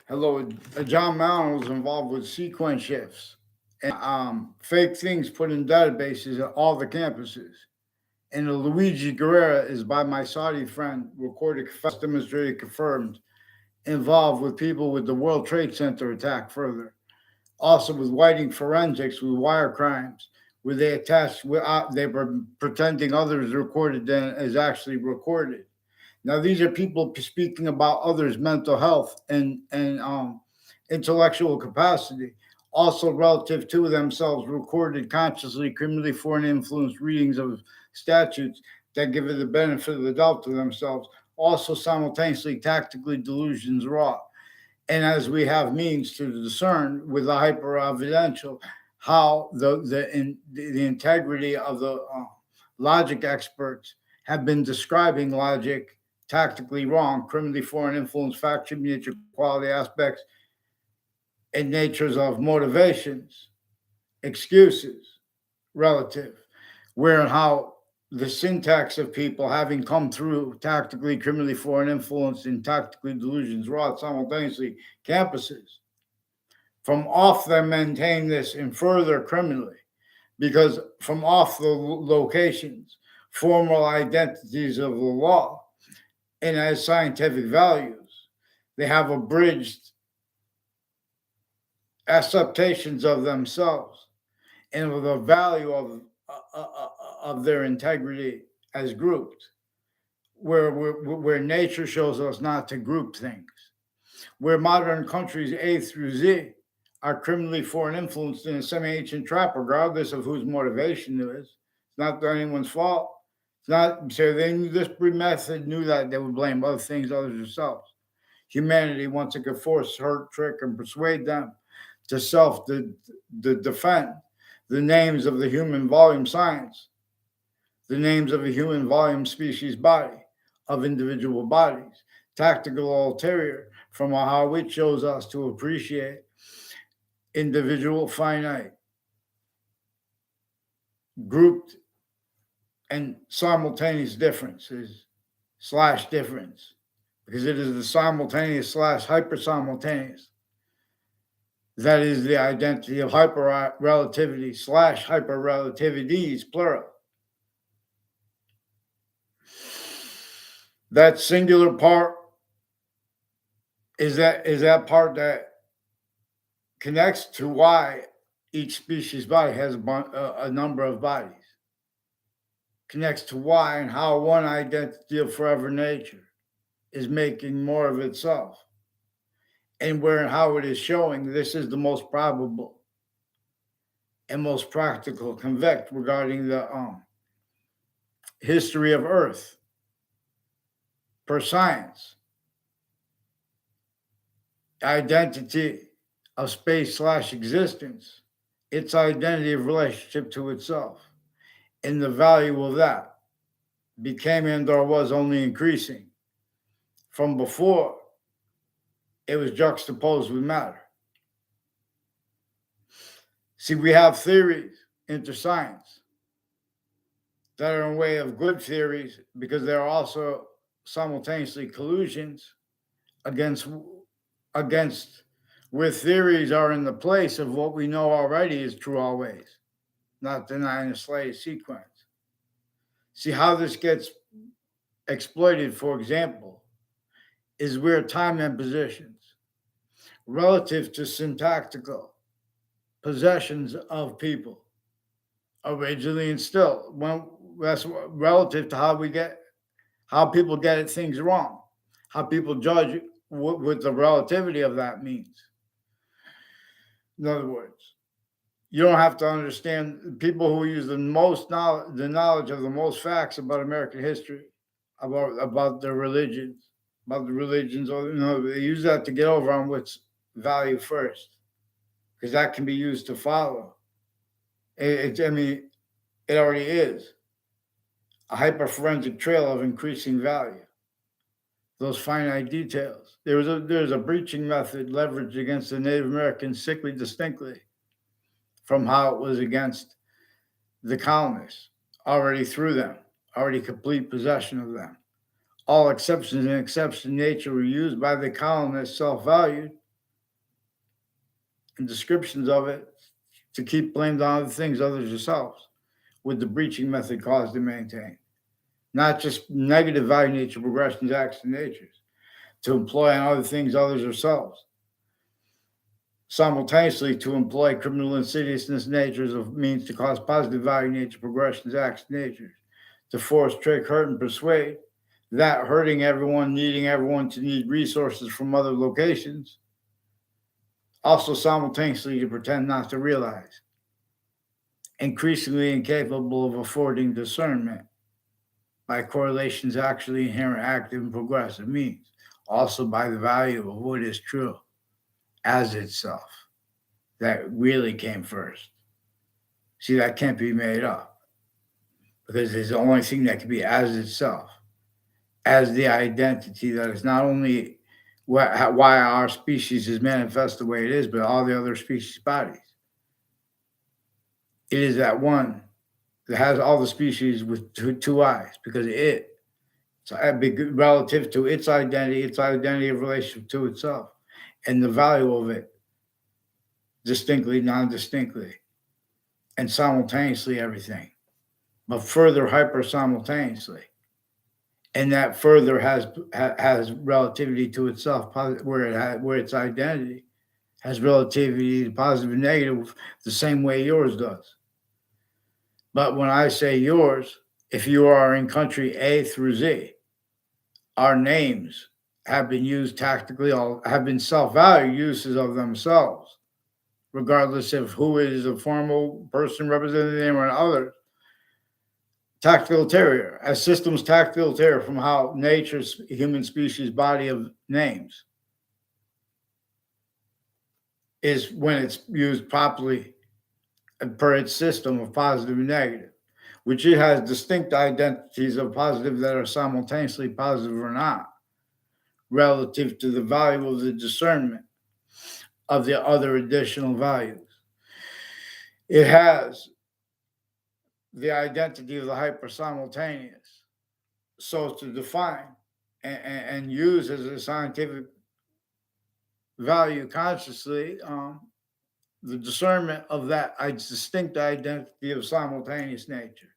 Hello, John Miano was involved with sequence shifts and fake things put in databases at all the campuses. And the Luigi Guerrera is by my Saudi friend, recorded, demonstrated, confirmed, involved with people with the World Trade Center attack further. Also with whiting forensics, with wire crimes, where they attached, they were pretending others recorded than is actually recorded. Now, these are people speaking about others' mental health and intellectual capacity, also relative to themselves, recorded consciously, criminally foreign influence readings of statutes that give it the benefit of the doubt to themselves, also simultaneously tactically delusions raw. And as we have means to discern with the hyper evidential how the integrity of the logic experts have been describing logic tactically wrong, criminally foreign influence, faction, nature, quality aspects, and natures of motivations, excuses, relative, where and how the syntax of people having come through tactically, criminally foreign influence, and tactically delusions wrought simultaneously campuses from off them maintain this and further criminally because from off the locations, formal identities of the law and as scientific values, they have abridged acceptations of themselves and of the value of their integrity as grouped, where nature shows us not to group things, where modern countries A through Z are criminally foreign influenced in a semi-ancient trap, regardless of whose motivation it is. It's not anyone's fault. It's not so they knew this method knew that they would blame other things other than themselves. Humanity once it could force, hurt, trick, and persuade them to defend the names of the human volume science, the names of a human volume species body, of individual bodies, tactical ulterior from how it shows us to appreciate individual finite, grouped and simultaneous differences slash difference, because it is the simultaneous slash hyper simultaneous. That is the identity of hyper relativity slash hyper relativities, plural. That singular part is that part that connects to why each species body has a number of bodies. Connects to why and how one identity of forever nature is making more of itself. And where and how it is showing this is the most probable and most practical convict regarding the history of Earth per science. Identity of space slash existence, its identity of relationship to itself, and the value of that became and or was only increasing. From before, it was juxtaposed with matter. See, we have theories into science that are in a way of good theories because there are also simultaneously collusions against where theories are in the place of what we know already is true always, not denying a slave sequence. See how this gets exploited, for example, is where time and positions relative to syntactical possessions of people originally and still when that's relative to how people get things wrong, how people judge what the relativity of that means. In other words, you don't have to understand people who use the most knowledge, the knowledge of the most facts about American history, about their religions, about the religions, or they use that to get over on what's value first, because that can be used to follow. I mean, it already is a hyper-forensic trail of increasing value. Those finite details. There's a breaching method leveraged against the Native Americans sickly distinctly from how it was against the colonists, already through them, already complete possession of them. All exceptions and exception nature were used by the colonists self-valued and descriptions of it to keep blamed on other things other than yourselves, with the breaching method caused and maintained. Not just negative value nature progressions, acts, and natures, to employ on other things others yourselves. Simultaneously, to employ criminal insidiousness natures of means to cause positive value nature progressions, acts, and natures, to force, trick, hurt, and persuade, that hurting everyone, needing everyone to need resources from other locations, also simultaneously to pretend not to realize, increasingly incapable of affording discernment by correlations actually inherent, active, and progressive means, also by the value of what is true as itself, that really came first. See, that can't be made up because it's the only thing that can be as itself, as the identity that is not only why our species is manifest the way it is, but all the other species' bodies. It is that one that has all the species with two eyes because it's relative to its identity of relationship to itself, and the value of it distinctly, non distinctly, and simultaneously everything, but further hyper simultaneously. And that further has relativity to itself, where its identity has relativity to positive and negative the same way yours does. But when I say yours, if you are in country A through Z, our names have been used tactically, have been self-value uses of themselves, regardless of who is a formal person representing the name or another. Tactical terrier, as systems tactical terrier from how nature's human species body of names is when it's used properly per its system of positive and negative, which it has distinct identities of positive that are simultaneously positive or not, relative to the value of the discernment of the other additional values. It has the identity of the hyper simultaneous. So to define and use as a scientific value consciously, the discernment of that distinct identity of simultaneous nature.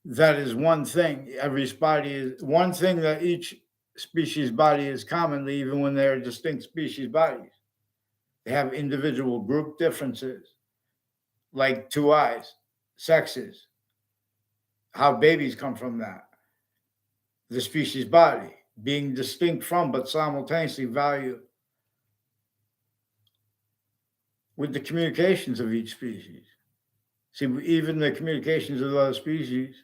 That is one thing. Every body is one thing that each species body is commonly, even when they're distinct species bodies. They have individual group differences, like two eyes, sexes, how babies come from that, the species body being distinct from but simultaneously valued with the communications of each species. See, even the communications of the other species,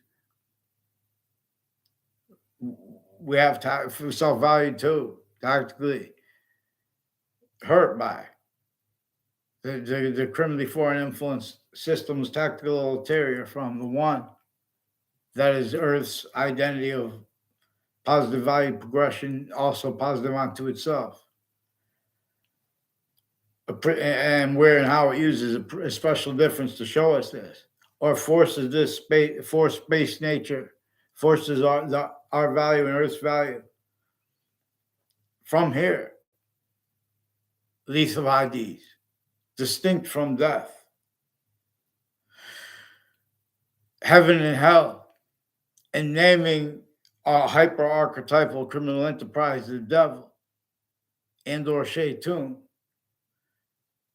we have self-value too, tactically hurt by the criminally foreign influence systems tactical ulterior from the one that is Earth's identity of positive value progression, also positive onto itself. And where and how it uses a special difference to show us this, or forces this force-based nature, forces our value and Earth's value from here, lethal IDs, distinct from death, heaven and hell, and naming a hyper-archetypal criminal enterprise the devil, and or Shaytun,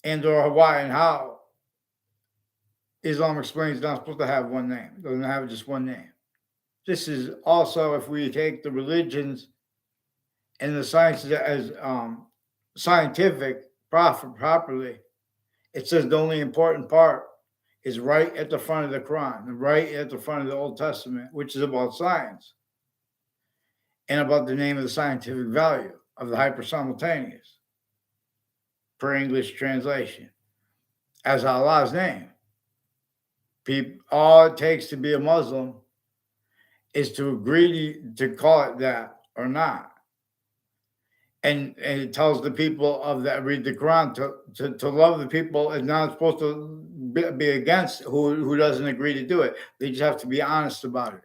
and or Hawaiian how Islam explains not supposed to have one name. It doesn't have just one name. This is also, if we take the religions and the sciences as scientific properly, it says the only important part is right at the front of the Quran, and right at the front of the Old Testament, which is about science and about the name of the scientific value of the hyper simultaneous, per English translation, as Allah's name. All it takes to be a Muslim is to agree to call it that or not. And it tells the people of that read the Quran to love the people and not supposed to be against who doesn't agree to do it. They just have to be honest about it,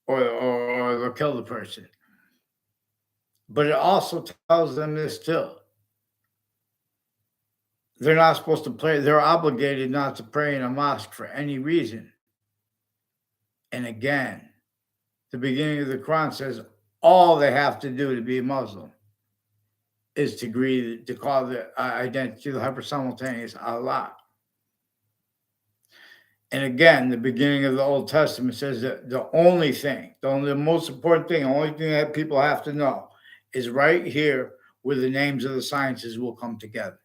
or they'll kill the person. But it also tells them this too. They're not supposed to pray. They're obligated not to pray in a mosque for any reason. And again, the beginning of the Quran says all they have to do to be a Muslim is to agree to call the identity the hyper-simultaneous Allah. And again, the beginning of the Old Testament says that the only thing, the most important thing, the only thing that people have to know is right here where the names of the sciences will come together.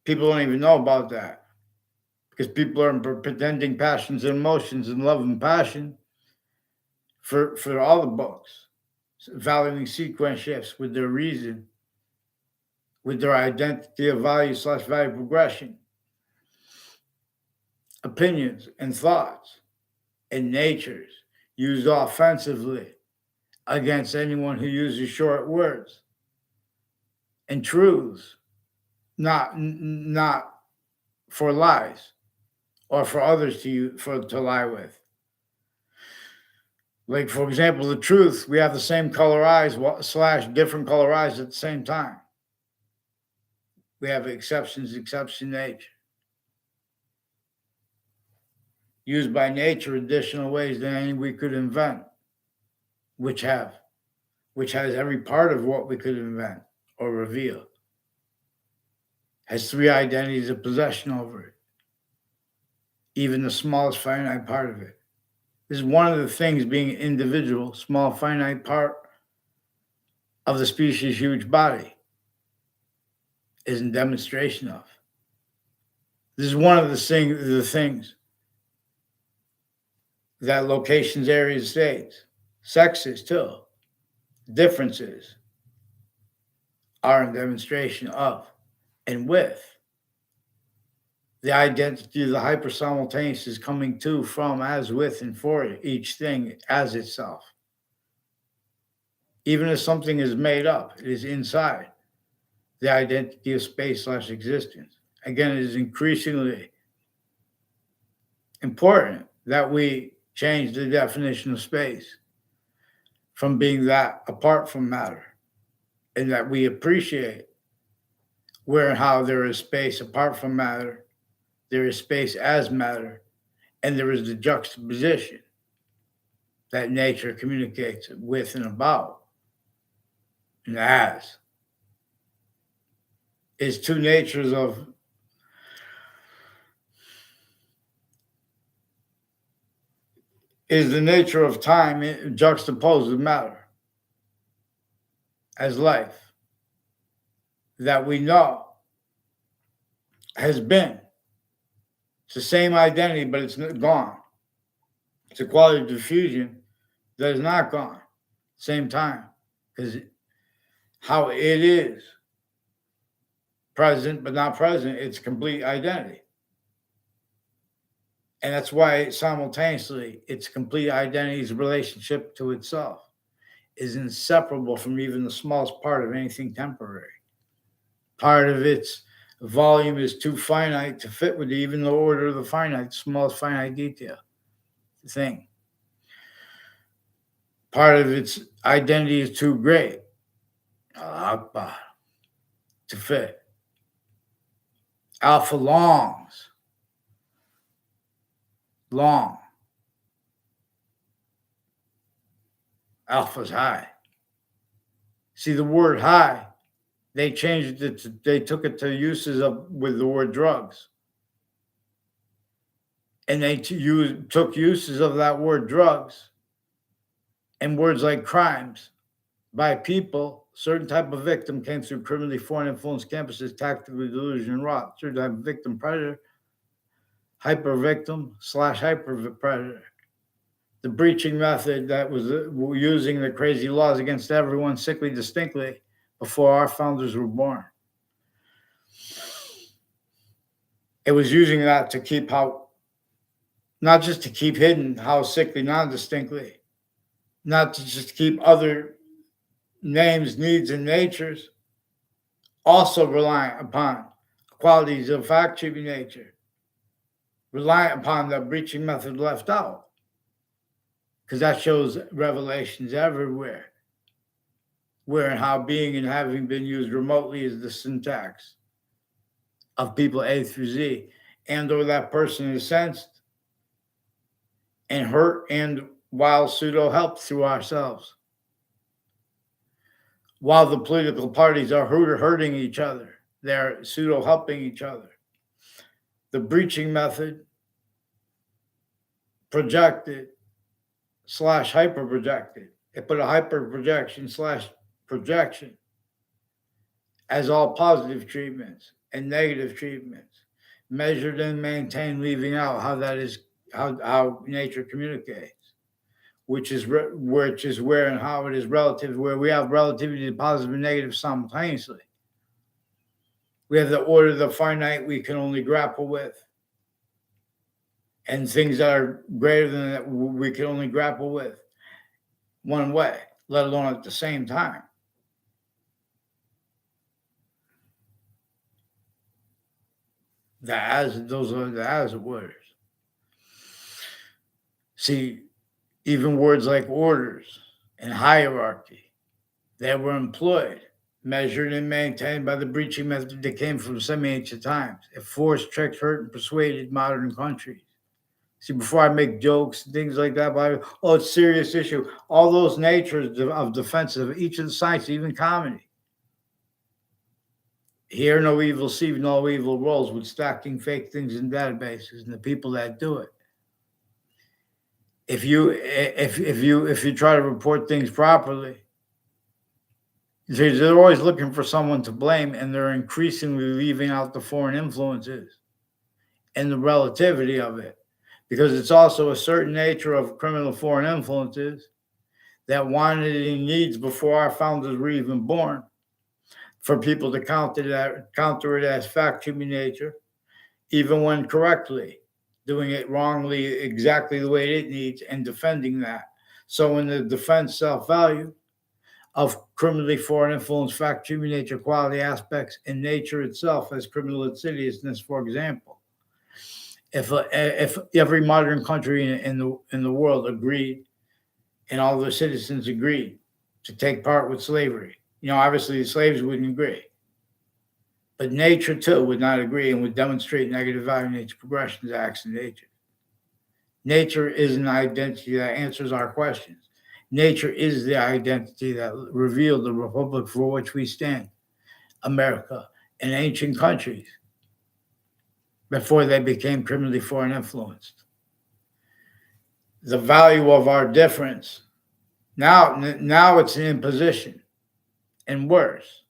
People don't even know about that because people are pretending passions and emotions and love and passion for all the books, valuing sequence shifts with their reason, with their identity of value/value progression, opinions and thoughts and natures used offensively against anyone who uses short words and truths, not for lies or for others to lie with. Like, for example, the truth, we have the same color eyes / different color eyes at the same time. We have exception nature. Used by nature additional ways than any we could invent, which has every part of what we could invent or reveal. Has 3 identities of possession over it. Even the smallest finite part of it. This is one of the things being an individual, small finite part of the species' huge body is in demonstration of. This is one of the things that locations, areas, states, sexes too, differences are in demonstration of and with. The identity of the hyper-simultaneous is coming to, from, as, with, and for each thing as itself. Even if something is made up, it is inside the identity of space/existence. Again, it is increasingly important that we change the definition of space from being that apart from matter, and that we appreciate where and how there is space apart from matter, there is space as matter, and there is the juxtaposition that nature communicates with and about. And as is 2 natures of is the nature of time juxtaposed with matter as life that we know has been. It's the same identity, but it's gone. It's a quality of diffusion that is not gone. Same time, because how it is present but not present, it's complete identity. And that's why simultaneously its complete identity's relationship to itself is inseparable from even the smallest part of anything temporary. Part of its volume is too finite to fit with even the order of the finite, smallest finite detail thing. Part of its identity is too great, Akbar, to fit. Alpha longs, long. Alpha's high. See, the word high, they changed it. They took it to uses with the word drugs, and they took uses of that word drugs and words like crimes by people. Certain type of victim came through criminally foreign influence campuses, tactically delusion and rot. Certain type of victim predator, hyper victim / hyper predator. The breaching method that was using the crazy laws against everyone sickly distinctly before our founders were born. It was using that to keep not just to keep hidden how sickly non-distinctly, not to just keep other names, needs, and natures, also reliant upon qualities of fact-keeping nature, reliant upon the breaching method left out, because that shows revelations everywhere. where and how being and having been used remotely is the syntax of people A through Z, and or that person is sensed and hurt and while pseudo helped through ourselves. While the political parties are hurting each other, they're pseudo helping each other. The breaching method projected / hyper projected. It put a hyper projection / projection as all positive treatments and negative treatments, measured and maintained, leaving out how that is how nature communicates, which is where and how it is relative, where we have relativity to positive and negative simultaneously. We have the order of the finite we can only grapple with, and things that are greater than that we can only grapple with one way, let alone at the same time. Those are the as words. See, even words like orders and hierarchy, they were employed, measured, and maintained by the breaching method that came from semi-ancient times. It forced, tricked, hurt, and persuaded modern countries. See, before I make jokes and things like that, it's a serious issue. All those natures of defense of each of the sciences, even comedy. Hear no evil, see no evil rolls with stacking fake things in databases and the people that do it. If you try to report things properly, they're always looking for someone to blame, and they're increasingly leaving out the foreign influences and the relativity of it, because it's also a certain nature of criminal foreign influences that wanted and needs before our founders were even born, for people to counter it as fact human nature, even when correctly, doing it wrongly exactly the way it needs and defending that. So in the defense self-value of criminally foreign influence, fact human nature, quality aspects, and nature itself as criminal insidiousness, for example, if every modern country in the world agreed and all their citizens agreed to take part with slavery, obviously the slaves wouldn't agree. But nature, too, would not agree and would demonstrate negative value nature progressions, acts in nature. Nature is an identity that answers our questions. Nature is the identity that revealed the republic for which we stand, America, and ancient countries, before they became criminally foreign influenced. The value of our difference, now it's an imposition, and worse.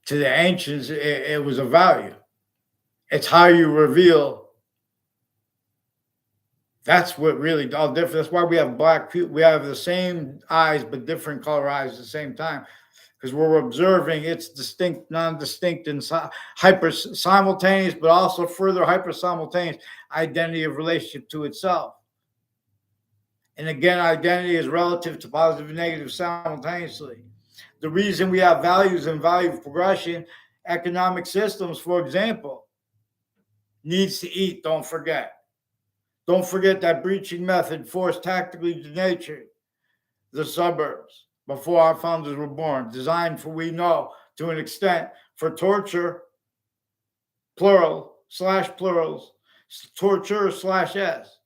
To the ancients, it was a value. It's how you reveal. That's what really all different. That's why we have black people. We have the same eyes, but different color eyes at the same time, because we're observing its distinct, non-distinct, and hyper simultaneous, but also further hyper simultaneous identity of relationship to itself. And again, identity is relative to positive and negative simultaneously. The reason we have values and value progression, economic systems, for example, needs to eat, don't forget. Don't forget that breaching method forced tactically to nature the suburbs before our founders were born, designed for, we know, to an extent, for torture, plural, / plurals, torture / s,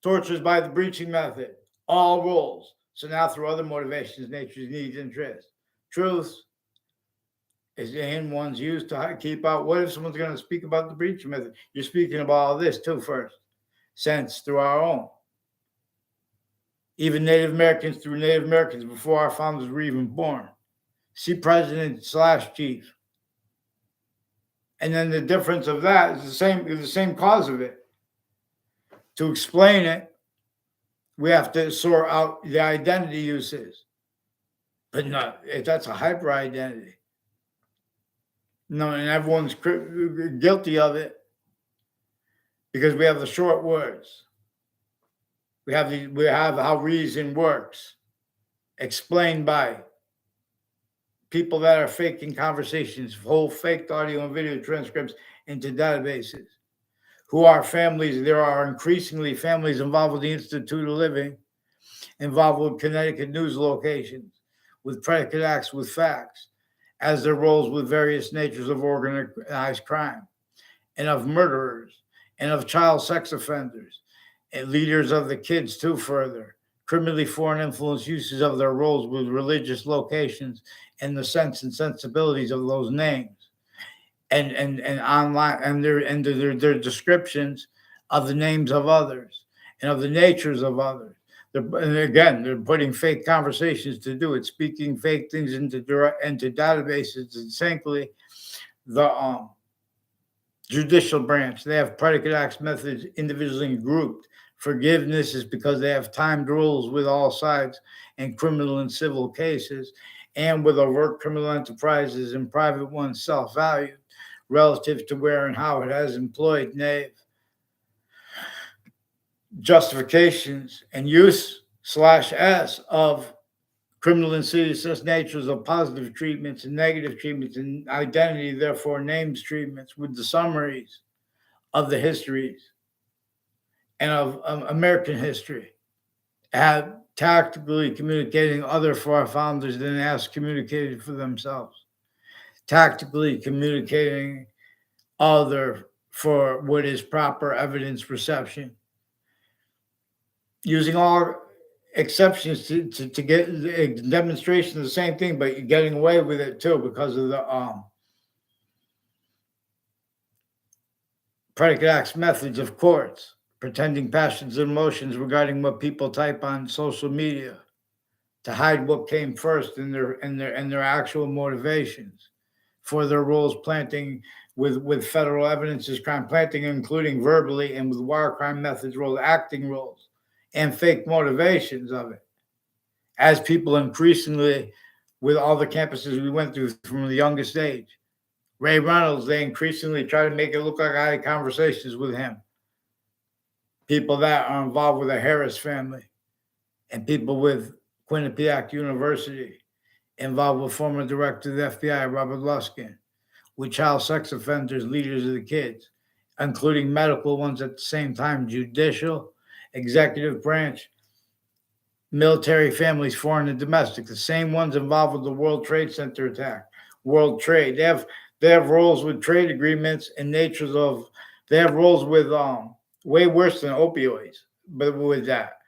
tortures by the breaching method, all rules. So now through other motivations, nature's needs, interests. Truth is in one's used to keep out. What if someone's going to speak about the breaching method? You're speaking about all this too first. Sense through our own. Even Native Americans through Native Americans before our founders were even born. See president / chief. And then the difference of that is the same cause of it. To explain it, we have to sort out the identity uses. But no, that's a hyper identity. No, and everyone's guilty of it because we have the short words. We have how reason works, explained by people that are faking conversations, whole faked audio and video transcripts into databases. Who are families? There are increasingly families involved with the Institute of Living, involved with Connecticut news locations, with predicate acts with facts, as their roles with various natures of organized crime, and of murderers, and of child sex offenders, and leaders of the kids, too, further. Criminally foreign influence uses of their roles with religious locations and the sense and sensibilities of those names, and online and their descriptions of the names of others and of the natures of others. And again, they're putting fake conversations to do it, speaking fake things into databases. And thankfully, the judicial branch, they have predicate acts methods individually grouped. Forgiveness is because they have timed rules with all sides in criminal and civil cases, and with overt criminal enterprises and private ones self-valued relative to where and how it has employed nave justifications and use/s of criminal and serious natures of positive treatments and negative treatments, and identity, therefore, names treatments with the summaries of the histories and of American history, have tactically communicating other for our founders than as communicated for themselves, tactically communicating other for what is proper evidence reception, using all exceptions to get a demonstration of the same thing, but you're getting away with it too because of the predicate acts methods of courts, pretending passions and emotions regarding what people type on social media to hide what came first in their actual motivations for their roles, planting with federal evidence as crime, planting including verbally, and with wire crime methods roles, acting roles, and fake motivations of it. As people increasingly, with all the campuses we went through from the youngest age, Ray Reynolds, they increasingly try to make it look like I had conversations with him. People that are involved with the Harris family, and people with Quinnipiac University, involved with former director of the FBI, Robert Luskin, with child sex offenders, leaders of the kids, including medical ones at the same time, judicial, executive branch, military families, foreign and domestic, the same ones involved with the World Trade Center attack, World Trade. They have roles with trade agreements and natures of, they have roles with way worse than opioids, but with that.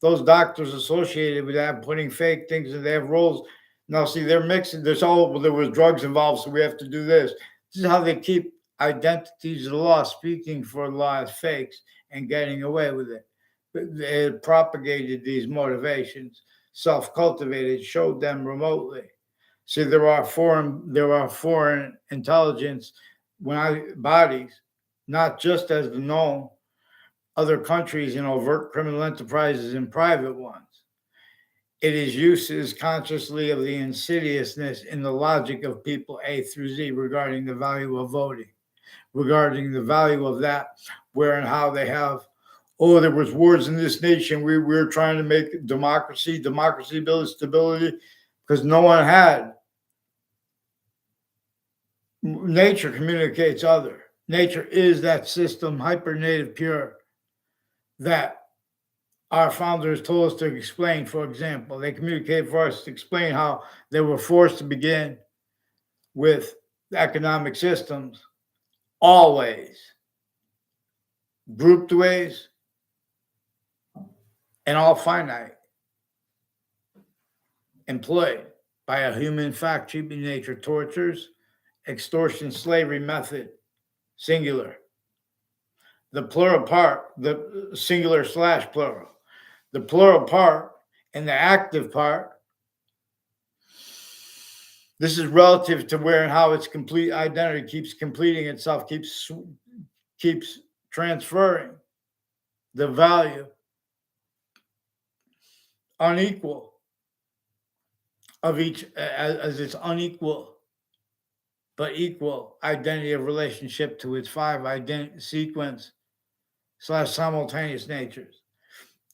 Those doctors associated with that, putting fake things, and they have roles. Now, see, they're mixing. There's all, well, there was drugs involved, so we have to do this. This is how they keep identities of the law, speaking for law as fakes and getting away with it. They propagated these motivations, self-cultivated, showed them remotely. See, there are foreign intelligence bodies, not just as the known other countries in overt criminal enterprises and private ones. It is uses consciously of the insidiousness in the logic of people A through Z regarding the value of voting, regarding the value of that, where and how they have, oh, there was wars in this nation. We were trying to make democracy build stability, because no one had. Nature communicates other. Nature is that system, hyper-native pure, that our founders told us to explain. For example, they communicated for us to explain how they were forced to begin with economic systems, always grouped ways, and all finite, employed by a human fact-keeping nature, tortures, extortion, slavery method, singular. The plural part, the singular / plural. The plural part and the active part, this is relative to where and how its complete identity keeps completing itself, keeps transferring the value unequal of each, as its unequal but equal identity of relationship to its 5 identity sequence / simultaneous natures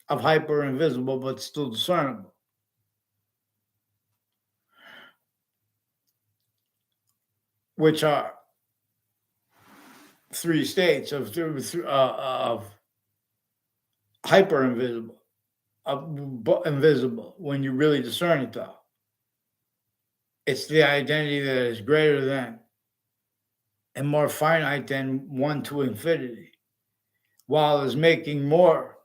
of hyper invisible but still discernible, which are 3 states of hyper invisible, invisible when you really discern it all. It's the identity that is greater than and more finite than 1 to infinity, while is making more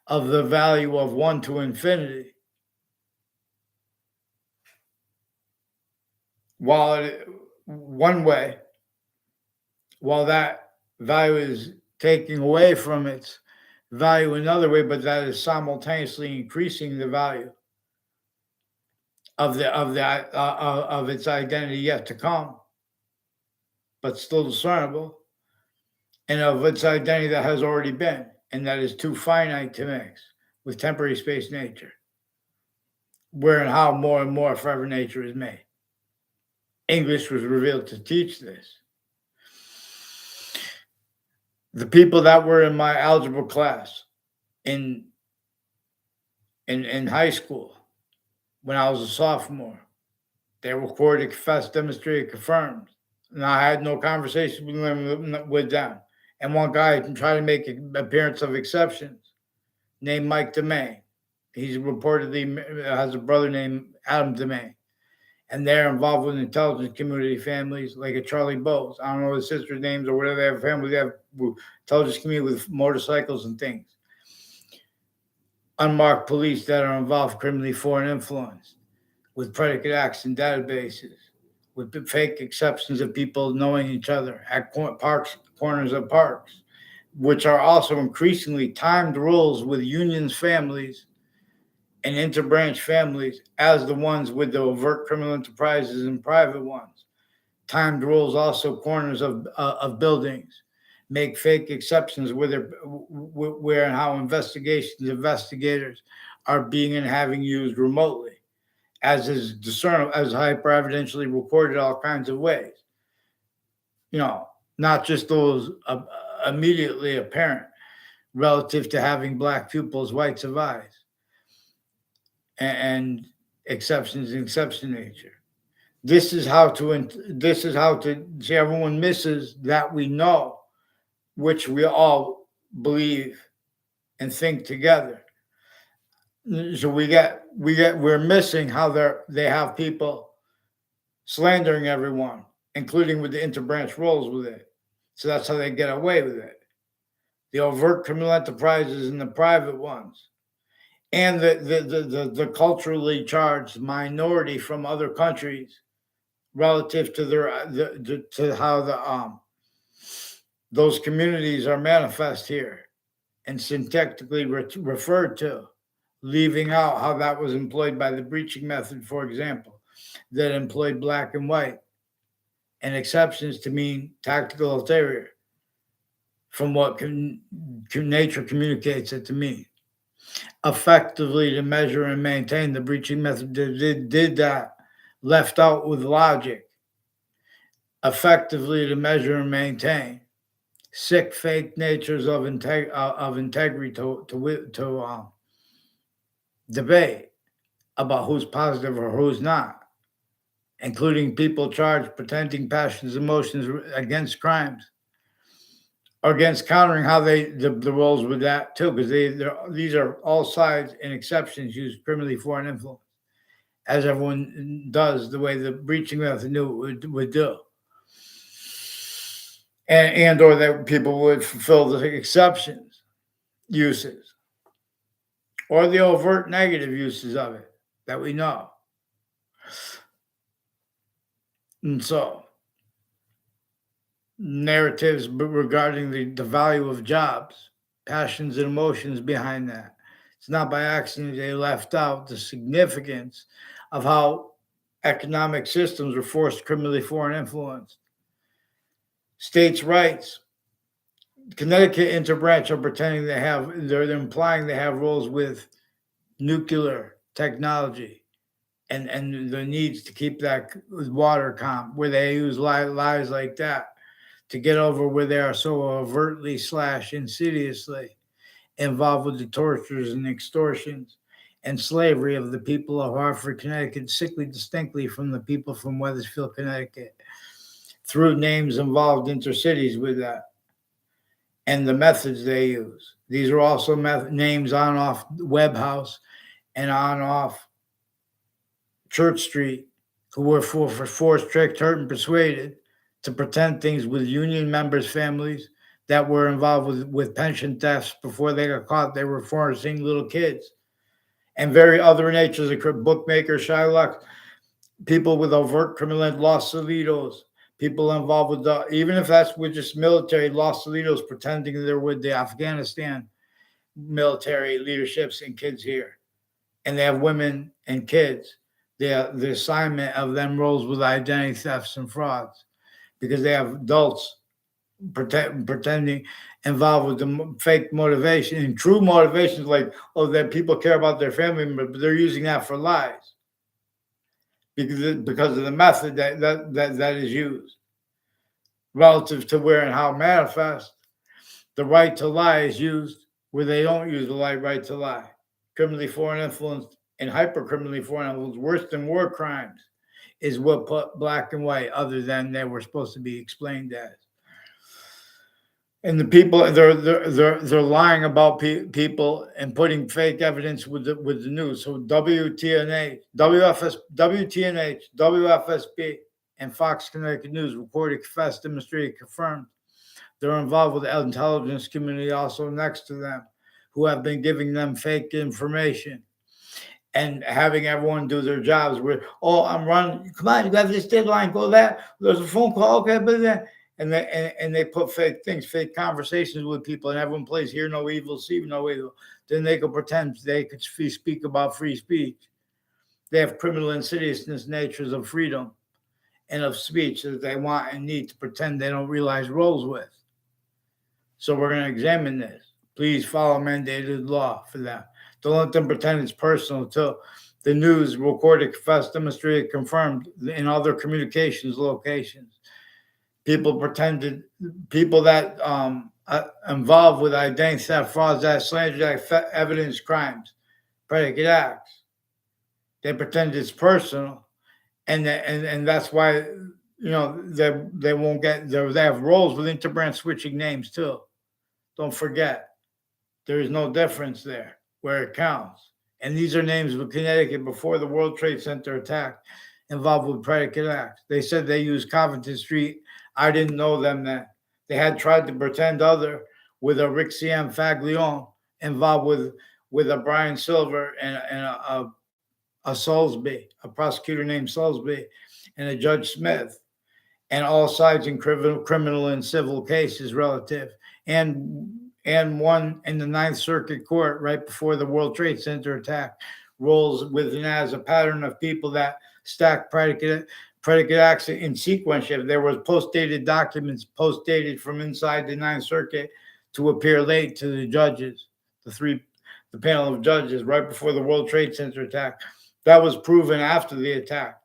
of the value of 1 to infinity, while one way, while that value is taking away from its value another way, but that is simultaneously increasing the value of its identity yet to come, but still discernible, and of its identity that has already been, and that is too finite to mix with temporary space nature, where and how more and more forever nature is made. English was revealed to teach this. The people that were in my algebra class in high school, when I was a sophomore, they recorded, confessed, demonstrated, confirmed. And I had no conversation with them. And one guy tried to make an appearance of exceptions, named Mike DeMay. He's reportedly has a brother named Adam DeMay. And they're involved with intelligence community families like a Charlie Bowes. I don't know his sister's names or whatever. They have families. They have intelligence community with motorcycles and things. Unmarked police that are involved criminally foreign influence, with predicate acts and databases, with fake exceptions of people knowing each other at corners of parks, which are also increasingly timed rules with unions families and interbranch families as the ones with the overt criminal enterprises and private ones. Timed rules also corners of buildings, make fake exceptions where and how investigators are being and having used remotely, as is discernible, as hyper evidentially recorded all kinds of ways. Not just those immediately apparent relative to having black pupils, whites of eyes, and exceptions in exception nature. This is how to see everyone misses that we know, which we all believe and think together. So we're missing how they have people slandering everyone, including with the interbranch roles with it. So that's how they get away with it. The overt criminal enterprises and the private ones, and the culturally charged minority from other countries relative to to how those communities are manifest here and syntactically referred to, leaving out how that was employed by the breaching method, for example, that employed black and white, and exceptions to mean tactical ulterior from what nature communicates it to mean. Effectively to measure and maintain, the breaching method did that, left out with logic. Effectively to measure and maintain. Sick, fake natures of integrity to debate about who's positive or who's not, including people charged pretending passions, emotions against crimes, or against countering how the roles with that too, because these are all sides and exceptions use criminally foreign influence, as everyone does the way the breaching method knew it would do. And or that people would fulfill the exceptions uses or the overt negative uses of it that we know. And so narratives regarding the value of jobs, passions and emotions behind that. It's not by accident they left out the significance of how economic systems were forced criminally foreign influence. States' rights. Connecticut interbranch are pretending they're implying they have roles with nuclear technology and the needs to keep that water calm, where they use lies like that to get over where they are so overtly / insidiously involved with the tortures and extortions and slavery of the people of Hartford, Connecticut, sickly distinctly from the people from Wethersfield, Connecticut, through names involved intercities with that. And the methods they use. These are also names on off Webb House and on off Church Street who were for forced, tricked, hurt, and persuaded to pretend things with union members' families that were involved with pension thefts before they got caught. They were forcing little kids and very other natures of bookmakers, Shylocks, people with overt criminal Los Solitos, people involved with even if that's with just military Los Solitos pretending they're with the Afghanistan military leaderships and kids here. And they have women and kids. The assignment of them roles with identity thefts and frauds because they have adults pretending involved with the fake motivation and true motivations like, oh, that people care about their family members, but they're using that for lies because of the method that is used relative to where and how it manifests. The right to lie is used where they don't use the right to lie. Criminally foreign influence and hyper-criminally foreign influence, worse than war crimes, is what put black and white other than they were supposed to be explained as. And the people they're lying about people and putting fake evidence with the news. So WTNH, WFSB, and Fox Connecticut News recorded, confessed, demonstrated, confirmed they're involved with the intelligence community also next to them, who have been giving them fake information and having everyone do their jobs. Where, oh, I'm running. Come on, you got this deadline. Go that. There's a phone call. Okay, but then. And they put fake things, fake conversations with people, and everyone plays hear no evil, see no evil. Then they could pretend they could speak about free speech. They have criminal insidiousness natures of freedom and of speech that they want and need to pretend they don't realize roles with. So we're going to examine this. Please follow mandated law for that. Don't let them pretend it's personal until the news recorded, confessed, demonstrated, confirmed in other communications locations. People that involved with identity theft, frauds, slander, evidence, crimes, predicate acts. They pretend it's personal, and that's why they won't get. They have roles with interbrand switching names too. Don't forget, there is no difference there where it counts. And these are names of Connecticut before the World Trade Center attack involved with predicate acts. They said they used Covington Street. I didn't know them then. They had tried to pretend other with a Rick C.M. Faglione involved with a Brian Silver and a Soulsby, a prosecutor named Soulsby, and a Judge Smith, and all sides in criminal and civil cases relative, and one in the Ninth Circuit Court right before the World Trade Center attack rolls with and as a pattern of people that stack predicate acts in sequence. There was post-dated documents post-dated from inside the Ninth Circuit to appear late to the judges, the panel of judges right before the World Trade Center attack. That was proven after the attack.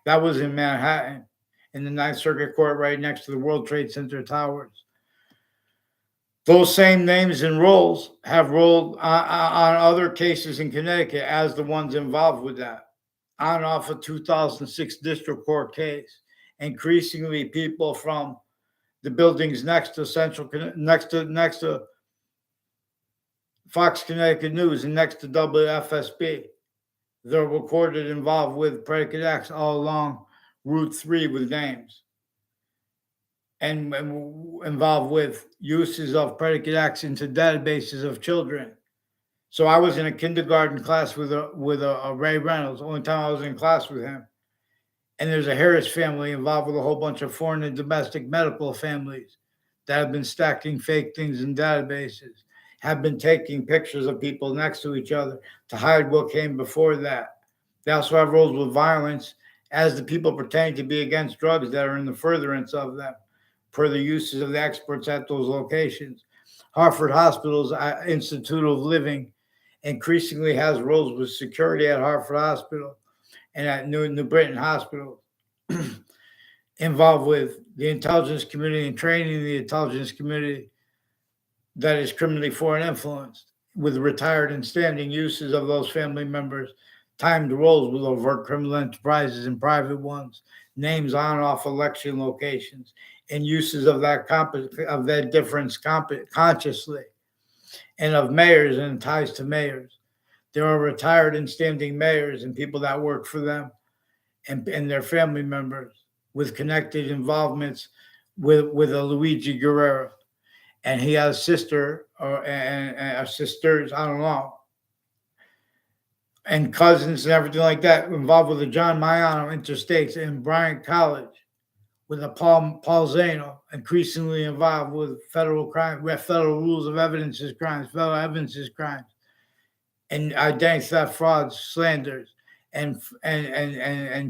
That was in Manhattan, in the Ninth Circuit Court right next to the World Trade Center towers. Those same names and roles have rolled on other cases in Connecticut as the ones involved with that. On and off a 2006 district court case. Increasingly, people from the buildings next to Fox Connecticut News and next to WFSB, they're recorded involved with predicate acts all along Route 3 with names, and involved with uses of predicate acts into databases of children. So I was in a kindergarten class with a Ray Reynolds, only time I was in class with him. And there's a Harris family involved with a whole bunch of foreign and domestic medical families that have been stacking fake things in databases, have been taking pictures of people next to each other to hide what came before that. They also have roles with violence as the people pretending to be against drugs that are in the furtherance of them, per the uses of the experts at those locations. Hartford Hospital's Institute of Living increasingly has roles with security at Hartford Hospital and at New Britain Hospital, involved with the intelligence community and training the intelligence community that is criminally foreign influenced, with retired and standing uses of those family members, timed roles with overt criminal enterprises and private ones, names on and off election locations, and uses of that difference consciously, and of mayors and ties to mayors. There are retired and standing mayors and people that work for them and their family members with connected involvements with a Luigi Guerrero. And he has a sister and sisters, I don't know, and cousins and everything like that involved with the John Miano interstates in Bryant College with a Paul Zano, increasingly involved with federal crime, with federal rules of evidences crimes, federal evidences crimes, and identity theft, frauds, slanders, and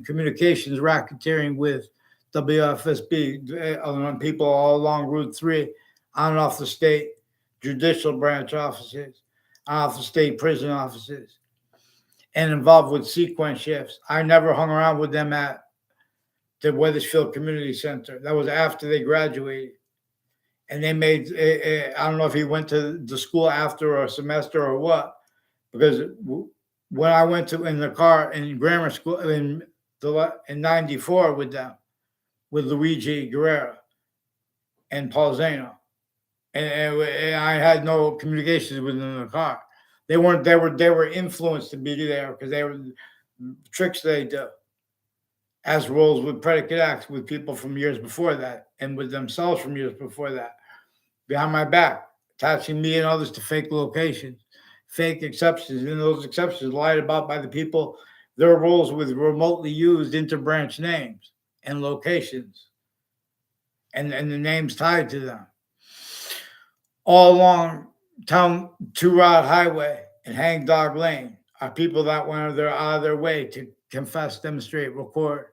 communications racketeering with WFSB on people all along Route 3, on and off the state judicial branch offices, on off the state prison offices, and involved with sequence shifts. I never hung around with them at the Weathersfield Community Center. That was after they graduated. And they made, I don't know if he went to the school after a semester or what, because when I went to in the car in grammar school in 94 with them, with Luigi Guerrero and Paul Zano, and I had no communications with them in the car. They were influenced to be there because they were tricks they do as roles with predicate acts with people from years before that and with themselves from years before that, behind my back, attaching me and others to fake locations, fake exceptions, and those exceptions lied about by the people, their roles with remotely used interbranch names and locations and the names tied to them. All along Town 2-Route Highway and Hangdog Lane are people that went out of their way to confess, demonstrate, record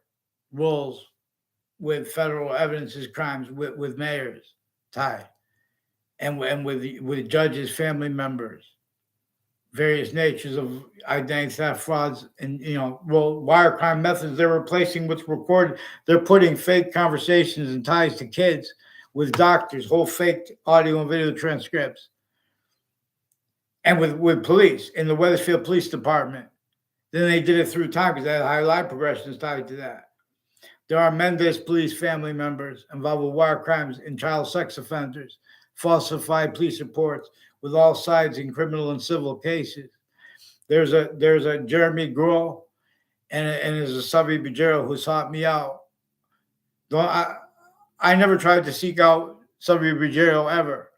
roles with federal evidences crimes with mayors tied and with judges, family members, various natures of identity theft, frauds, and wire crime methods. They're replacing what's recorded. They're putting fake conversations and ties to kids with doctors, whole fake audio and video transcripts, and with police in the Weathersfield Police Department. Then they did it through time because they had high line progressions tied to that. There are Mendez police family members involved with wire crimes and child sex offenders, falsified police reports with all sides in criminal and civil cases. There's a Jeremy Grohl and there's a Savi Bajero who sought me out. I never tried to seek out Savi Bajero ever.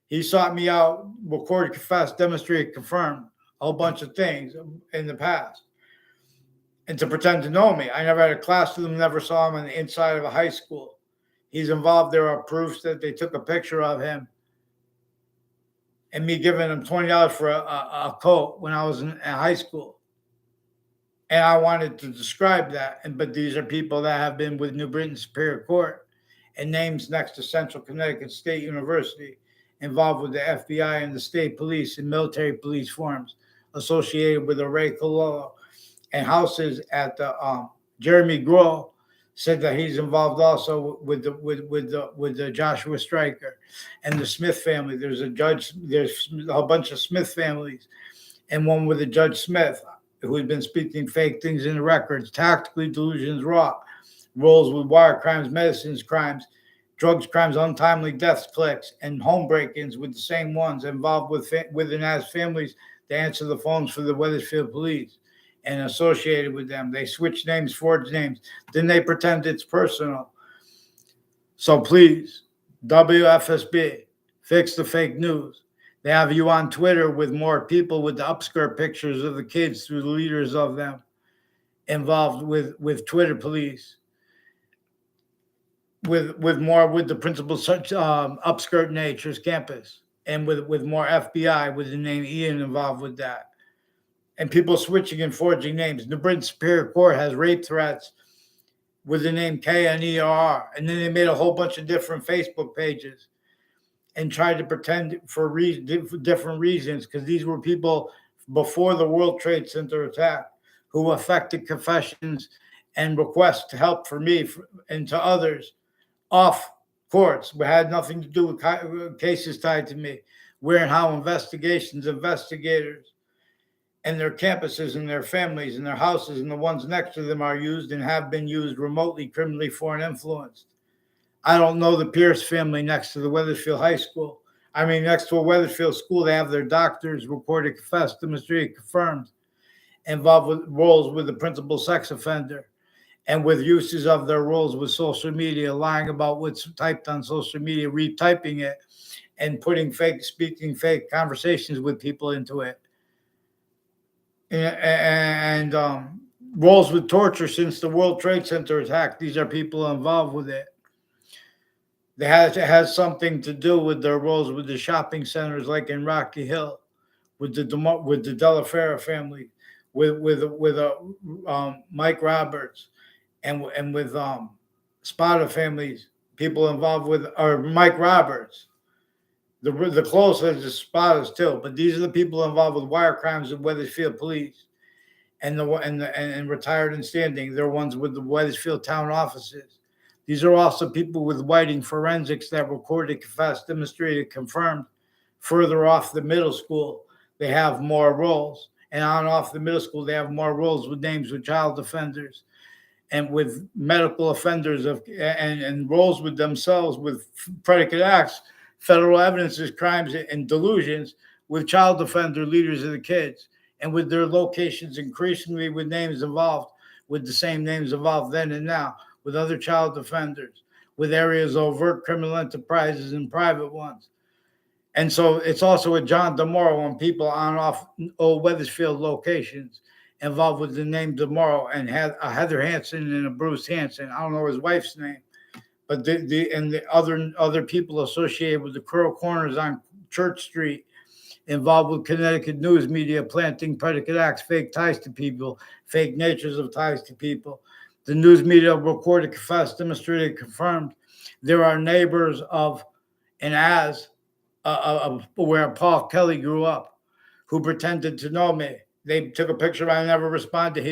He sought me out, recorded, confessed, demonstrated, confirmed a whole bunch of things in the past. And to pretend to know me. I never had a class with him, never saw him on the inside of a high school. He's involved. There are proofs that they took a picture of him and me giving him $20 for a coat when I was in high school. And I wanted to describe that. But these are people that have been with New Britain Superior Court and names next to Central Connecticut State University, involved with the FBI and the state police and military police forms associated with Ray Cololo, and houses at the Jeremy Grohl said that he's involved also with the Joshua Stryker and the Smith family. There's a bunch of Smith families, and one with the Judge Smith, who had been speaking fake things in the records, tactically delusions raw, roles with wire crimes, medicines crimes, drugs crimes, untimely deaths clicks, and home break-ins with the same ones involved with and as families to answer the phones for the Weathersfield police and associated with them. They switch names, forge names. Then they pretend it's personal. So please, WFSB, fix the fake news. They have you on Twitter with more people with the upskirt pictures of the kids through the leaders of them involved with Twitter police, with the principal such upskirt natures campus, and with more FBI with the name Ian involved with that. And people switching and forging names. New Britain Superior Court has rape threats with the name KNER. And then they made a whole bunch of different Facebook pages and tried to pretend for different reasons, because these were people before the World Trade Center attack who affected confessions and requests to help for me and to others off courts. We had nothing to do with cases tied to me. Where and how investigators, and their campuses and their families and their houses and the ones next to them are used and have been used remotely, criminally foreign influenced. I don't know the Pierce family next to the Weathersfield High School. I mean, next to a Weathersfield school, they have their doctors reported, confessed, demonstrated, confirmed, involved with roles with the principal sex offender and with uses of their roles with social media, lying about what's typed on social media, retyping it, and putting fake, speaking fake conversations with people into it, and roles with torture since the World Trade Center attack. These are people involved with it. It has something to do with their roles with the shopping centers, like in Rocky Hill, with the Della Fera family, with Mike Roberts, and with Spada families, people involved with, or Mike Roberts. The closest is Spadas too, but these are the people involved with wire crimes of Wethersfield Police, and retired and standing. They're ones with the Wethersfield town offices. These are also people with whiting forensics that recorded, confessed, demonstrated, confirmed. Further off the middle school, they have more roles, and on off the middle school, they have more roles with names with child offenders and with medical offenders and roles with themselves with predicate acts, federal evidences, crimes, and delusions with child offender leaders of the kids, and with their locations increasingly with names involved, with the same names involved then and now, with other child offenders, with areas of overt criminal enterprises and private ones. And so it's also with John DiMauro and people on off old Wethersfield locations involved with the name DiMauro, and had a Heather Hansen and a Bruce Hansen. I don't know his wife's name, but the other people associated with the Curl Corners on Church Street, involved with Connecticut news media, planting predicate acts, fake ties to people, fake natures of ties to people. The news media recorded, confessed, demonstrated, confirmed. There are neighbors of and as where Paul Kelly grew up, who pretended to know me. They took a picture. I never responded to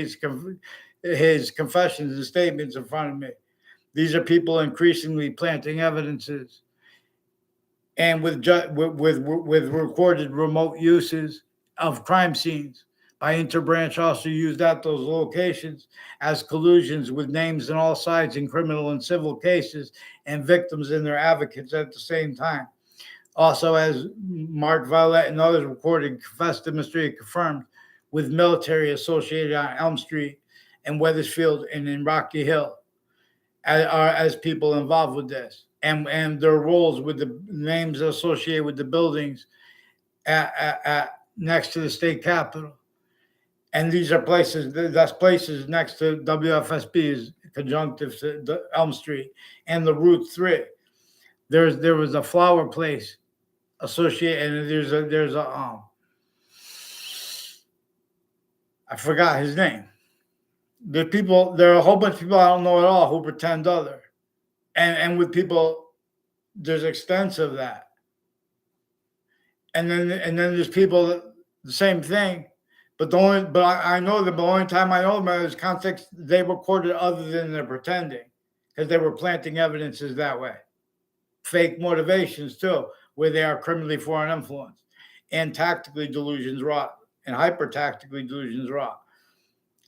his confessions and statements in front of me. These are people increasingly planting evidences, and with recorded remote uses of crime scenes by interbranch, also used at those locations as collusions with names on all sides in criminal and civil cases, and victims and their advocates at the same time. Also, as Mark Violet and others recorded, confessed, demonstrated, confirmed, with military associated on Elm Street and Wethersfield and in Rocky Hill, as people involved with this, and their roles with the names associated with the buildings at next to the state capitol. And these are places, that's places next to WFSB's conjunctive to Elm Street and the Route 3. There was a flower place associated, and there's a I forgot his name. There are a whole bunch of people I don't know at all who pretend other, and with people, there's extensive that, and then there's people that the same thing, but I know that the only time I know them is context they recorded other than they're pretending, because they were planting evidences that way, fake motivations too, where they are criminally foreign influence and tactically delusions wrought and hyper tactically delusions wrought,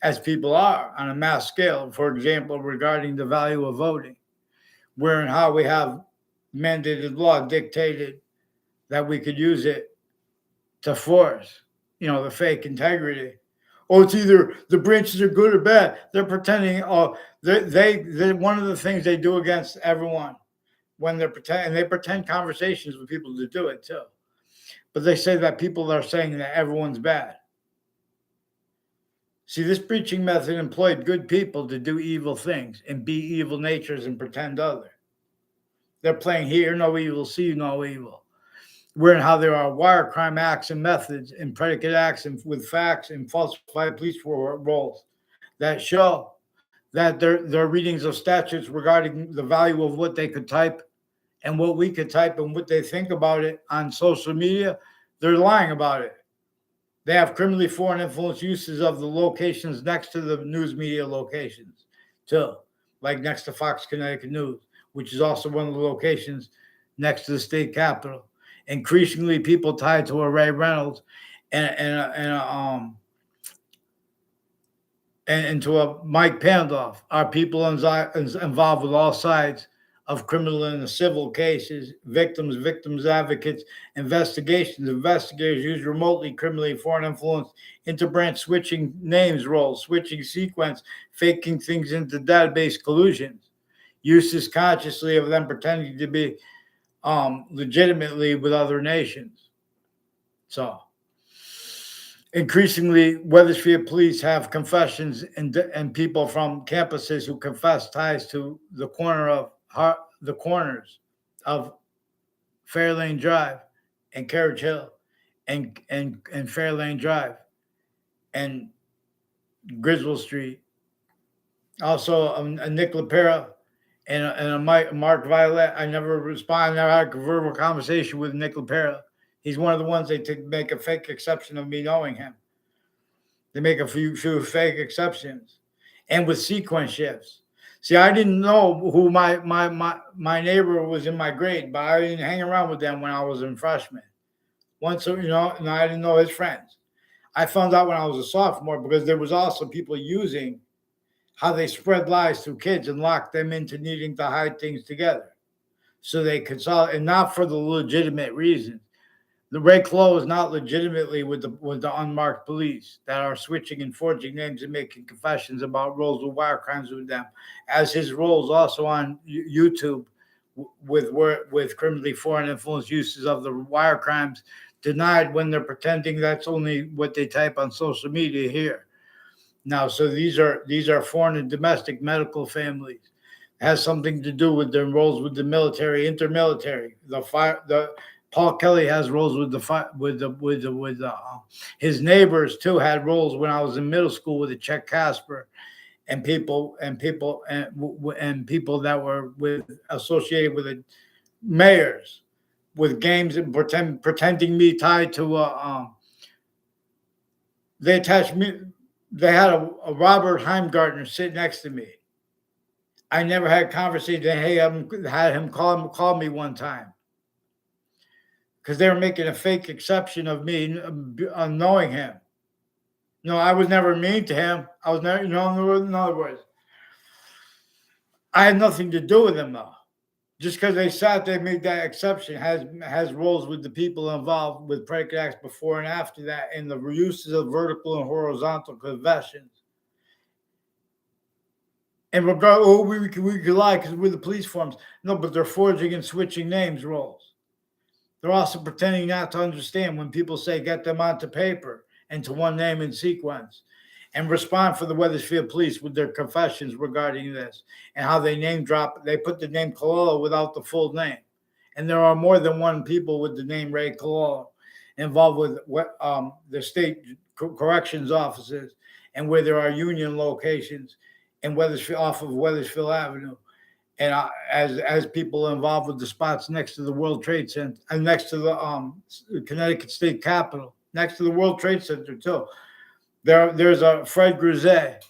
as people are on a mass scale. For example, regarding the value of voting, where and how we have mandated law dictated that we could use it to force, the fake integrity. Oh, it's either the branches are good or bad. They're pretending. Oh, they one of the things they do against everyone when they're pretending, and they pretend conversations with people to do it too. But they say that people are saying that everyone's bad. See, this preaching method employed good people to do evil things and be evil natures and pretend other. They're playing hear no evil, see no evil. Wherein how there are wire crime acts and methods and predicate acts and with facts and falsified police roles that show that their readings of statutes regarding the value of what they could type and what we could type and what they think about it on social media, they're lying about it. They have criminally foreign influence uses of the locations next to the news media locations too, like next to Fox Connecticut News, which is also one of the locations next to the state capitol. Increasingly, people tied to a Ray Reynolds and to a Mike Pandoff are people involved with all sides of criminal and civil cases, victims advocates, investigators use remotely criminally foreign influence, interbranch switching names roles, switching sequence, faking things into database collusions, uses consciously of them pretending to be legitimately with other nations. So increasingly, Weathersfield police have confessions and people from campuses who confess ties to the corners of Fairlane Drive and Carriage Hill and Fairlane Drive and Griswold Street. Also, a Nick LaPera and a Mark Violet. I never responded. I never had a verbal conversation with Nick LaPera. He's one of the ones they make a fake exception of me knowing him. They make a few fake exceptions, and with sequence shifts. See, I didn't know who my neighbor was in my grade, but I didn't hang around with them when I was in freshman. Once, and I didn't know his friends. I found out when I was a sophomore because there was also people using how they spread lies through kids and lock them into needing to hide things together, so they consolidate, and not for the legitimate reasons. The Ray Clow is not legitimately with the unmarked police that are switching and forging names and making confessions about roles with wire crimes with them, as his roles also on YouTube with criminally foreign influence uses of the wire crimes denied when they're pretending that's only what they type on social media here. Now, so these are foreign and domestic medical families. It has something to do with their roles with the military, intermilitary, Paul Kelly has roles his neighbors too had roles when I was in middle school with the Czech Casper and people that were associated with the mayors with games and pretending me tied to they attached me. They had a Robert Heimgartner sit next to me. I never had a conversation. Hey, I had him call me one time, because they were making a fake exception of me knowing him. I was never mean to him. I was never, in other words, I had nothing to do with him, though. Just because they made that exception has roles with the people involved with predicate acts before and after that, and the uses of vertical and horizontal confessions. And we could lie because we're the police forms. No, but they're forging and switching names roles. They're also pretending not to understand when people say get them onto paper into one name in sequence, and respond for the Weathersfield police with their confessions regarding this and how they name drop. They put the name Cololo without the full name. And there are more than one people with the name Ray Cololo involved with the state corrections offices and where there are union locations in Weathersfield, off of Weathersfield Avenue. And as people involved with the spots next to the World Trade Center and next to the Connecticut State Capitol, next to the World Trade Center too. There's a Fred Grisette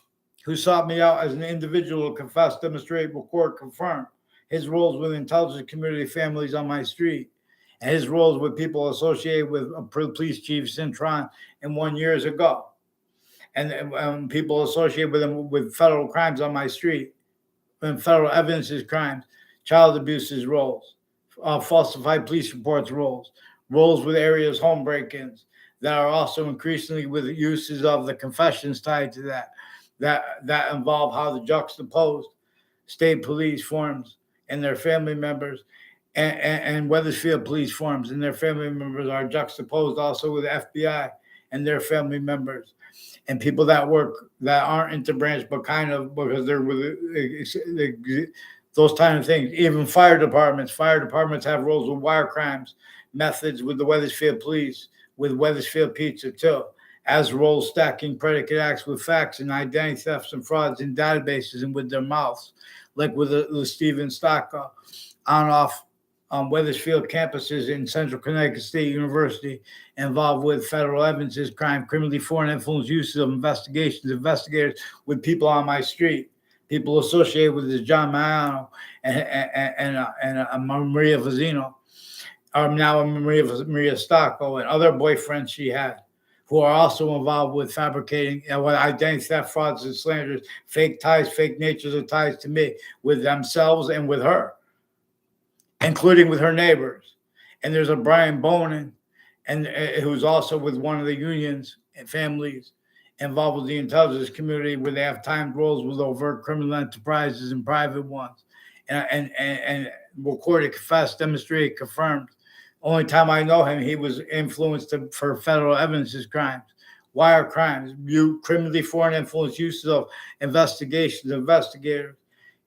who sought me out as an individual, confessed, demonstrate, record, confirm his roles with intelligence community families on my street, and his roles with people associated with police chief Cintron and 1 years ago, and people associated with him with federal crimes on my street. And federal evidences crimes, child abuses roles, falsified police reports roles with areas home break-ins that are also increasingly with uses of the confessions tied to that involve how the juxtaposed state police forms and their family members and Weathersfield police forms and their family members are juxtaposed also with the FBI and their family members. And people that work that aren't interbranch, but kind of because they're with those kind of things. Even fire departments have roles with wire crimes methods with the Weathersfield police, with Weathersfield Pizza too, as roles stacking predicate acts with facts and identity thefts and frauds in databases and with their mouths, like with the Stephen Stock on off Weathersfield campuses in Central Connecticut State University involved with federal evidences, crime, criminally foreign influence uses of investigators with people on my street, people associated with this John Miano and Maria Vazino, now Maria Stocco and other boyfriends she had, who are also involved with fabricating identity theft, frauds, and slanders, fake ties, fake natures of ties to me with themselves and with her. including with her neighbors. And there's a Brian Bonin, and who's also with one of the unions and families involved with the intelligence community, where they have timed roles with overt criminal enterprises and private ones, and recorded, confessed, demonstrated, confirmed. Only time I know him, he was influenced for federal evidences crimes, wire crimes, criminally foreign influence uses of investigators.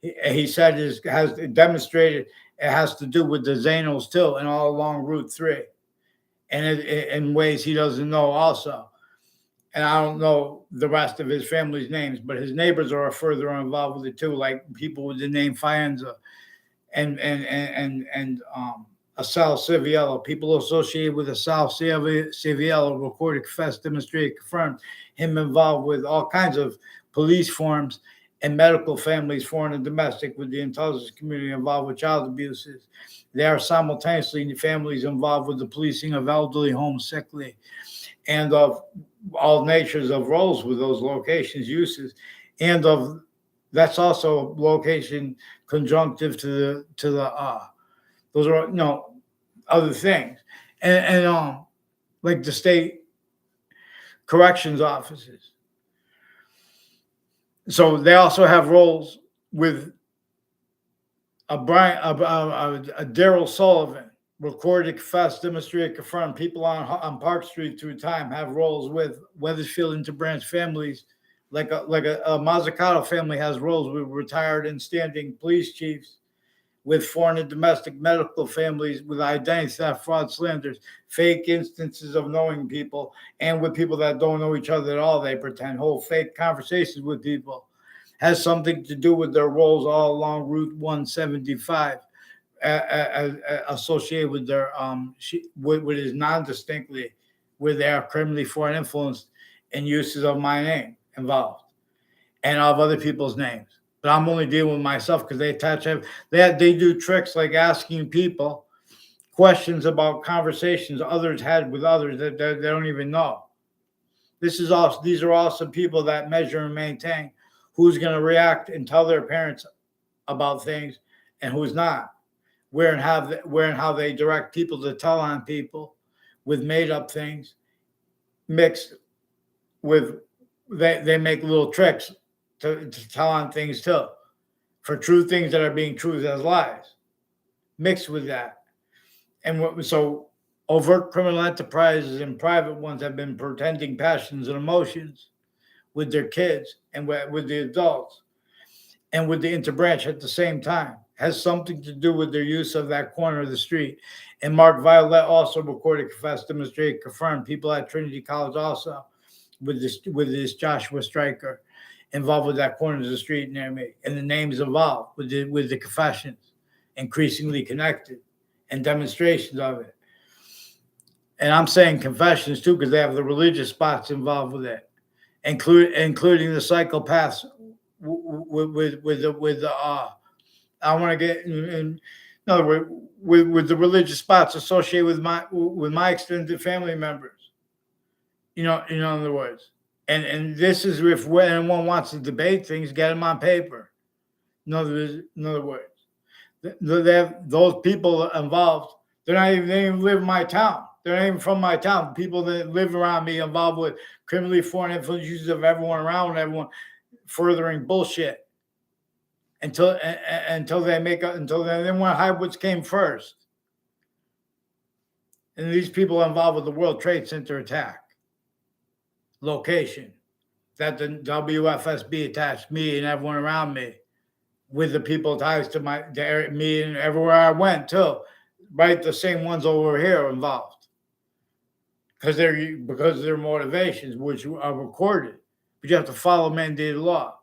He said has demonstrated it has to do with the Zanos too, and all along Route 3, and in ways he doesn't know also. And I don't know the rest of his family's names, but his neighbors are further involved with it too, like people with the name Fienza and Asal Civiello, people associated with Asal Civiello, recorded, confessed, demonstrated, confirmed him involved with all kinds of police forms and medical families, foreign and domestic, with the intelligence community involved with child abuses. There are simultaneously families involved with the policing of elderly, homes, sickly, and of all natures of roles with those locations, uses, and of that's also location conjunctive to the those are other things, and like the state corrections offices. So they also have roles with a Daryl Sullivan, recorded, confessed, demonstrated, confirmed. People on Park Street through time have roles with Weathersfield interbranch families, like a Mazzucato family has roles with retired and standing police chiefs, with foreign and domestic medical families, with identity theft, fraud, slanders, fake instances of knowing people, and with people that don't know each other at all. They pretend, hold fake conversations with people. Has something to do with their roles all along Route 175, associated with their what is non-distinctly where they are criminally foreign influenced and uses of my name involved and of other people's names. But I'm only dealing with myself because they do tricks like asking people questions about conversations others had with others that they don't even know. These are also people that measure and maintain who's going to react and tell their parents about things and who's not. Where and how they direct people to tell on people with made up things mixed with they make little tricks to tell on things too, for true things that are being truths as lies mixed with that. And so overt criminal enterprises and private ones have been pretending passions and emotions with their kids and with the adults and with the interbranch at the same time. Has something to do with their use of that corner of the street. And Mark Violet also recorded, confessed, demonstrated, confirmed. People at Trinity College also with this Joshua Stryker involved with that corner of the street near me. And the names involved with the confessions, increasingly connected, and demonstrations of it. And I'm saying confessions too, because they have the religious spots involved with it, including the psychopaths with the I want to get in other words with the religious spots associated with my extended family members. In other words, and this is if anyone wants to debate things, get them on paper. In other words, they have those people involved. They don't even live in my town. They're not even from my town. People that live around me involved with criminally foreign influence uses of everyone around everyone, furthering bullshit. Until they want to hide what came first. And these people involved with the World Trade Center attack location that the WFSB attached me and everyone around me with the people ties to me and everywhere I went too. Right, the same ones over here involved because of their motivations, which are recorded. But you have to follow mandated law.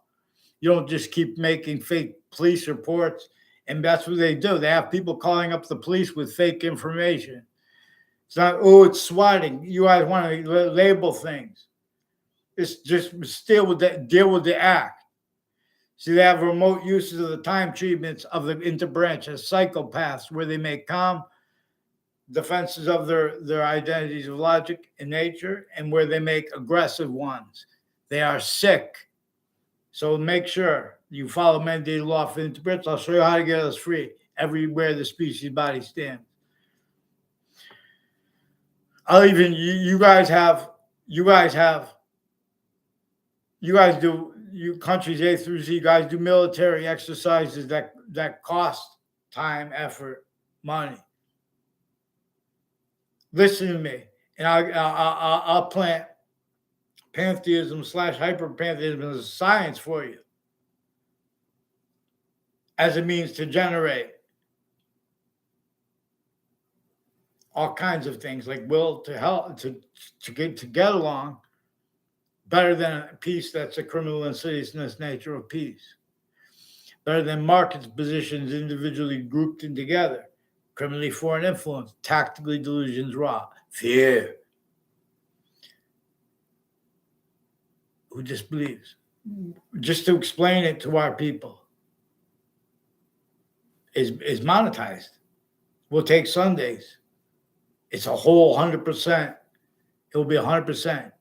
You don't just keep making fake police reports, and that's what they do. They have people calling up the police with fake information. It's not, it's swatting. You guys want to label things. It's just deal with the act. See, they have remote uses of the time treatments of the interbranch as psychopaths, where they make calm defenses of their identities of logic and nature, and where they make aggressive ones. They are sick. So make sure you follow mandated law for interbranch. I'll show you how to get us free everywhere the species body stands. I'll even you guys do you countries A through Z guys do military exercises that cost time, effort, money. Listen to me, and I'll plant pantheism / hyperpantheism as a science for you, as a means to generate all kinds of things like will to help to get along better than peace. That's a criminal insidiousness nature of peace. Better than markets positions individually grouped in together. Criminally foreign influence, tactically delusions raw, fear. Who disbelieves? Just to explain it to our people is monetized. We'll take Sundays. It's a whole 100%. It will be 100%.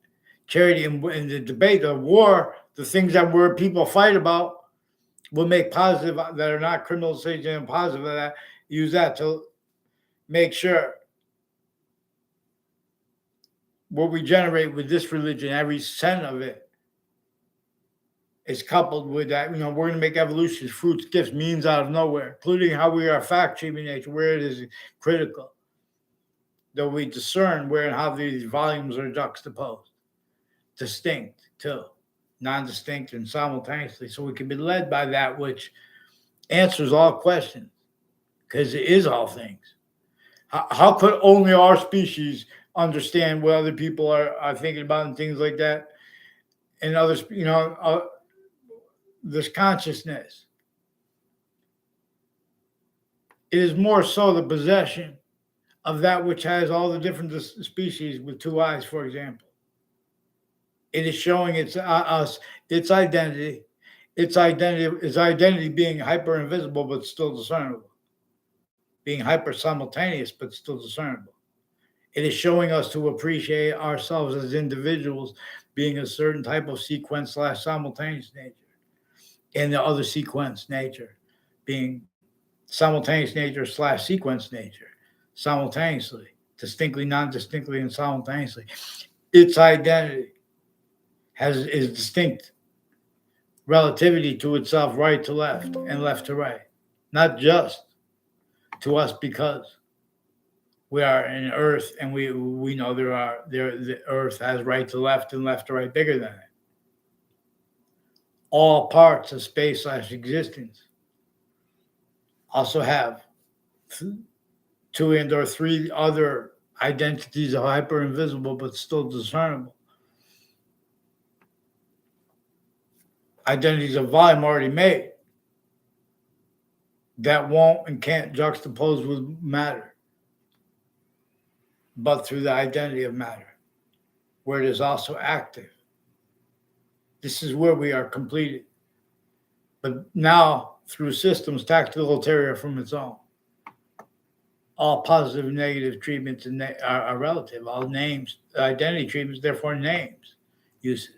Charity in the debate, the war, the things that people fight about will make positive that are not criminal decisions and positive that use that to make sure what we generate with this religion, every cent of it is coupled with that. We're going to make evolutions, fruits, gifts, means out of nowhere, including how we are fact-shaping nature, where it is critical. Though we discern where and how these volumes are juxtaposed, distinct too, non-distinct and simultaneously, so we can be led by that which answers all questions, because it is all things. How could only our species understand what other people are thinking about and things like that? And others, this consciousness. It is more so the possession of that which has all the different species with two eyes, for example. It is showing its identity. Its identity being hyper invisible but still discernible, being hyper simultaneous but still discernible. It is showing us to appreciate ourselves as individuals being a certain type of sequence / simultaneous nature, and the other sequence nature being simultaneous nature / sequence nature, simultaneously, distinctly, non-distinctly, and simultaneously. Its identity is distinct relativity to itself, right to left and left to right, not just to us because we are in Earth and we know the Earth has right to left and left to right bigger than it. All parts of space / existence also have 2 and or 3 other identities of hyper invisible but still discernible. Identities of volume already made that won't and can't juxtapose with matter, but through the identity of matter, where it is also active. This is where we are completed. But now, through systems, tactical ulterior from its own. All positive and negative treatments are relative. All names, identity treatments, therefore names, uses.